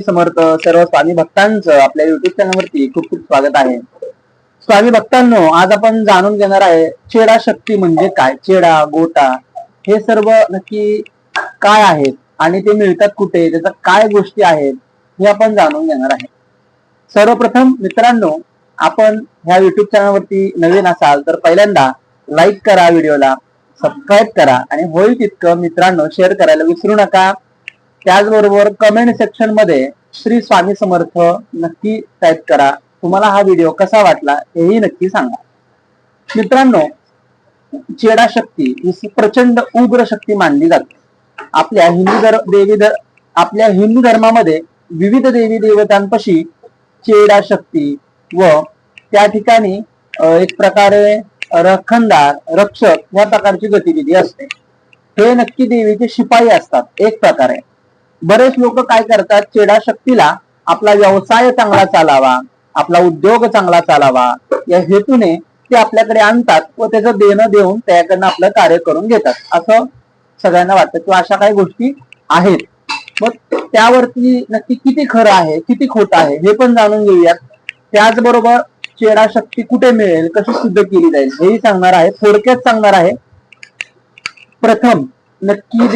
समर्थ सर्व स्वामी भक्तांचं आपल्या युट्यूब चॅनलवरती खूप खूप स्वागत आहे. स्वामी भक्तांनो, आज आपण जाणून घेणार आहे चेडा शक्ती म्हणजे काय, चेडा गोटा हे सर्व नक्की काय आहेत आणि ते मिळतात कुठे, त्याच्या काय गोष्टी आहेत हे आपण जाणून घेणार आहे. सर्वप्रथम मित्रांनो, आपण ह्या युट्यूब चॅनलवरती नवीन असाल तर पहिल्यांदा लाईक करा, व्हिडिओला सबस्क्राईब करा आणि होईल तितकं मित्रांनो शेअर करायला विसरू नका. त्याचबरोबर कमेंट सेक्शन मध्ये श्री स्वामी समर्थ नक्की टाईप करा. तुम्हाला हा व्हिडिओ कसा वाटला हेही नक्की सांगा. मित्रांनो, चेडा शक्ती ही प्रचंड उग्र शक्ती मानली जाते. आपल्या हिंदू धर्मामध्ये विविध देवी देवतांपाशी चेडा शक्ती व त्या ठिकाणी एक प्रकारे रखणदार रक्षक या प्रकारची गतिविधी असते. हे नक्की देवीचे शिपाई असतात एक प्रकारे. बरेच लोक काय करतात, चेडा शक्तीला आपला व्यवसाय चांगला चालावा, आपला उद्योग चांगला चालावा या हेतूने ते आपल्याकडे आणतात व त्याचं देणं देऊन त्याकडनं आपलं कार्य करून घेतात असं सगळ्यांना वाटतं किंवा अशा काही गोष्टी आहेत. मग त्यावरती नक्की किती खरं आहे किती खोटं आहे हे पण जाणून घेऊयात. त्याचबरोबर चेडा शक्ती कुठे मिळेल, कशी सिद्ध केली जाईल हेही सांगणार आहे. थोडक्यात सांगणार आहे. प्रथम नक्की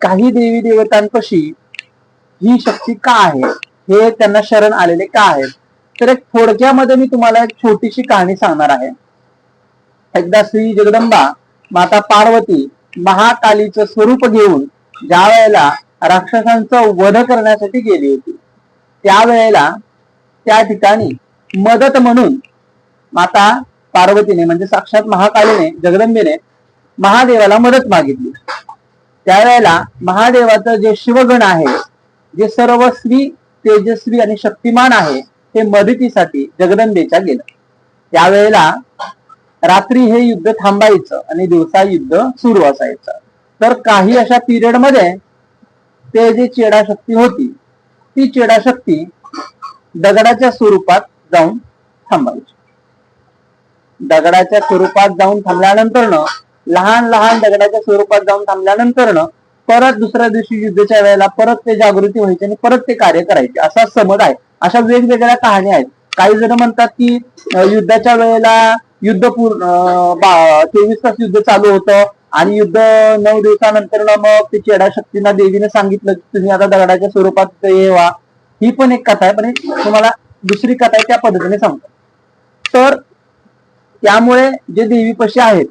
काही देवी देवतांपाशी ही शक्ती का आहे, हे त्यांना शरण आलेले का आहेत, तर एक थोडक्यामध्ये मी तुम्हाला एक छोटीशी कहाणी सांगणार आहे. एकदा श्री जगदंबा माता पार्वती महाकालीचं स्वरूप घेऊन ज्या वेळेला राक्षसांचा वध करण्यासाठी गेली होती, त्यावेळेला त्या ठिकाणी मदत म्हणून माता पार्वतीने म्हणजे साक्षात महाकालीने जगदंबेने महादेवाला मदत मागितली. त्यावेळेला महादेवाचं जे शिवगण आहे, जे सर्वस्वी तेजस्वी आणि शक्तिमान आहे, ते मदतीसाठी जगदंबेच्या गेलं. त्यावेळेला रात्री हे युद्ध थांबायचं आणि दिवसा युद्ध सुरू असायचं. तर काही अशा पिरियड मध्ये ते जे चेडा शक्ती होती ती चेडा शक्ती दगडाच्या स्वरूपात जाऊन थांबायची. दगडाच्या स्वरूपात जाऊन थांबल्यानंतर लहान लहान दगडाच्या स्वरूपात जाऊन थांबल्यानंतर परत दुसऱ्या दिवशी युद्धाच्या वेळेला परत ते जागृती व्हायची आणि परत ते कार्य करायचे असा समज आहे. अशा वेगवेगळ्या कहाणी आहेत. काही जण म्हणतात की युद्धाच्या वेळेला युद्ध पूर्ण 23 तास युद्ध चालू होतं आणि युद्ध 9 दिवसानंतर मग ते चेडा शक्तींना देवीने सांगितलं की तुम्ही आता दगडाच्या स्वरूपात ये व्हा. ही पण एक कथा आहे, पण तुम्हाला दुसरी कथा आहे त्या पद्धतीने सांगतो. तर त्यामुळे जे देवीपाशी आहेत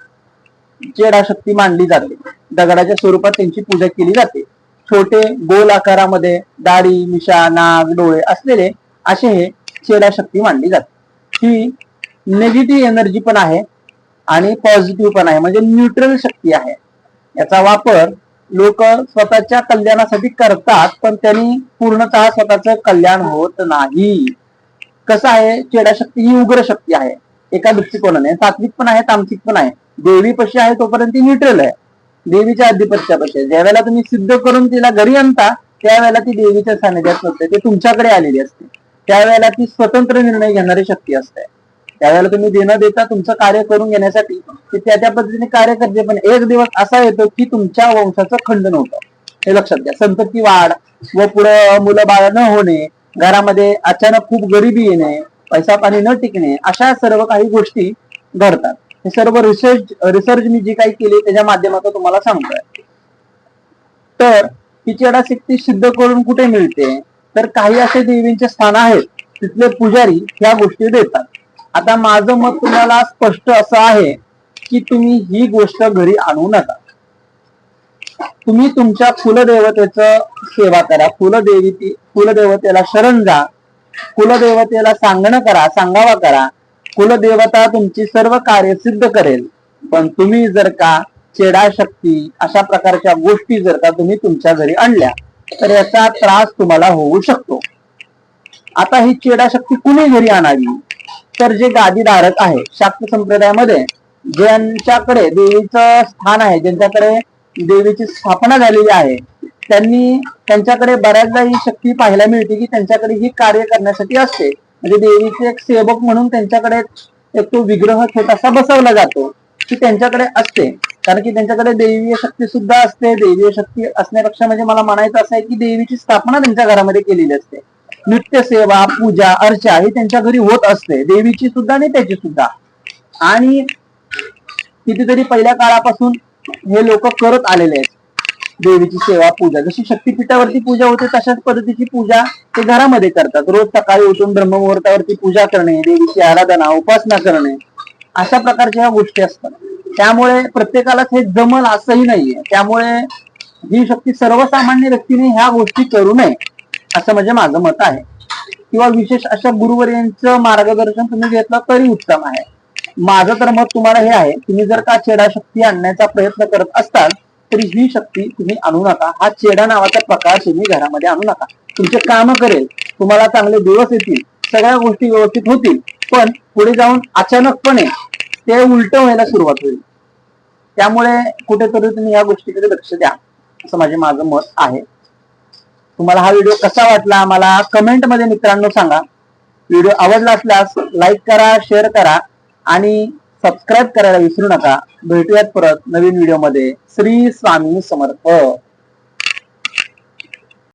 चेडा शक्ती मानली जाते, दगडाच्या स्वरूपात त्यांची पूजा केली जाते. छोटे गोल आकारामध्ये दाढी मिशा नाग डोळे असलेले असे हे चेडा शक्ती मानली जाते. ही निगेटिव्ह एनर्जी पण आहे आणि पॉझिटिव्ह पण आहे, म्हणजे न्यूट्रल शक्ती आहे. याचा वापर लोक स्वतःच्या कल्याणासाठी करतात, पण त्यांनी पूर्णतः स्वतःचं कल्याण होत नाही. कसं आहे, चेडा शक्ती ही उग्र शक्ती आहे एका दृष्टिकोनाने. सात्विक पण आहे, तामसिक पण आहे. देवीपाशी आहे तोपर्यंत ती न्यूट्रल आहे, देवीच्या आधिपत्यापाशी. ज्या वेळेला तुम्ही सिद्ध करून तिला घरी आणता त्यावेळेला ती देवीच्या सानिध्यात नसते, ते तुमच्याकडे आलेली असते. त्यावेळेला ती स्वतंत्र निर्णय घेणारी शक्ती असते. त्यावेळेला तुम्ही देणं देता तुमचं कार्य करून घेण्यासाठी ती त्या पद्धतीने कार्य करते. पण एक दिवस असा येतो की तुमच्या वंशाचं खंडन होतं. हे लक्षात घ्या. संतती वाढ व पुढे मुलं बाळ न होणे, घरामध्ये अचानक खूप गरिबी येणे, पैसा पाणी न टिकणे, अशा सर्व काही गोष्टी घडतात. हे सर्व रिसर्च मी जी काही केली त्याच्या माध्यमातून तुम्हाला सांगतोय. तर ही चेडा शक्ती सिद्ध करून कुठे मिळते, तर काही असे देवींचे स्थान आहेत तिथले पुजारी ह्या गोष्टी देतात. आता माझं मत तुम्हाला स्पष्ट असं आहे की तुम्ही ही गोष्ट घरी आणू नका. तुम्ही तुमच्या कुलदेवतेचं सेवा करा, कुलदेवतेला शरण जा, कुलदेवतेला सांगावा करा. कुलदेवता तुमची सर्व कार्य सिद्ध करेल. पण तुम्ही जर का चेडा शक्ती अशा प्रकारच्या गोष्टी जर का तुम्ही तुमच्या घरी आणल्या तर याचा त्रास तुम्हाला होऊ शकतो. आता ही चेडा शक्ती कुणी घरी आणावी, तर जे गादीधारक आहे शाक्त संप्रदायामध्ये ज्यांच्याकडे देवीचं स्थान आहे, ज्यांच्याकडे देवीची स्थापना झालेली आहे, त्यांच्याकडे बऱ्याचदा ही शक्ती पाहायला मिळते की त्यांच्याकडे ही कार्य करण्यासाठी असते. म्हणजे देवीचे एक सेवक म्हणून त्यांच्याकडे एक तो विग्रह छोटासा बसवला जातो की त्यांच्याकडे असते. कारण की त्यांच्याकडे दैवीय शक्ती सुद्धा असते. दैवीय शक्ती असण्यापेक्षा म्हणजे मला म्हणायचं असं आहे की देवीची स्थापना त्यांच्या घरामध्ये केलेली असते. नित्य सेवा, पूजा, अर्चा ही त्यांच्या घरी होत असते, देवीची सुद्धा आणि त्याची सुद्धा. आणि कितीतरी पहिल्या काळापासून हे लोक करत आलेले आहेत देवीची सेवा, पूजा. जशी शक्तीपीठावरती पूजा होते तशाच पद्धतीची पूजा ते घरामध्ये करतात. रोज सकाळी उठून ब्रह्ममुहूर्तावरती पूजा करणे, देवीची आराधना, उपासना करणे, अशा प्रकारच्या ह्या गोष्टी असतात. त्यामुळे प्रत्येकालाच हे जमल असंही नाहीये. त्यामुळे ही शक्ती सर्वसामान्य व्यक्तीने ह्या गोष्टी करू नये असं म्हणजे माझं मत आहे. किंवा विशेष अशा गुरुवर्यांचं मार्गदर्शन तुम्ही घेतलं तरी उत्तम आहे. माझं तर मत तुम्हाला हे आहे, तुम्ही जर का चेडा शक्ती आणण्याचा प्रयत्न करत असताल तरी ही शक्ती तुम्ही आणू नका. हा चेडा नावाचा प्रकार तुम्ही घरामध्ये आणू नका. तुमचे काम करेल, तुम्हाला चांगले दिवस येतील, सगळ्या गोष्टी व्यवस्थित होतील, पण पुढे जाऊन अचानकपणे ते उलट व्हायला सुरुवात होईल. त्यामुळे कुठेतरी तुम्ही या गोष्टीकडे लक्ष द्या असं माझं मत आहे. तुम्हाला हा व्हिडिओ कसा वाटला मला कमेंट मध्ये मित्रांनो सांगा. व्हिडिओ आवडला असल्यास लाईक करा, शेअर करा आणि सबस्क्राईब करायला विसरू नका. भेटूयात परत नवीन व्हिडिओ मध्ये. श्री स्वामी समर्थ.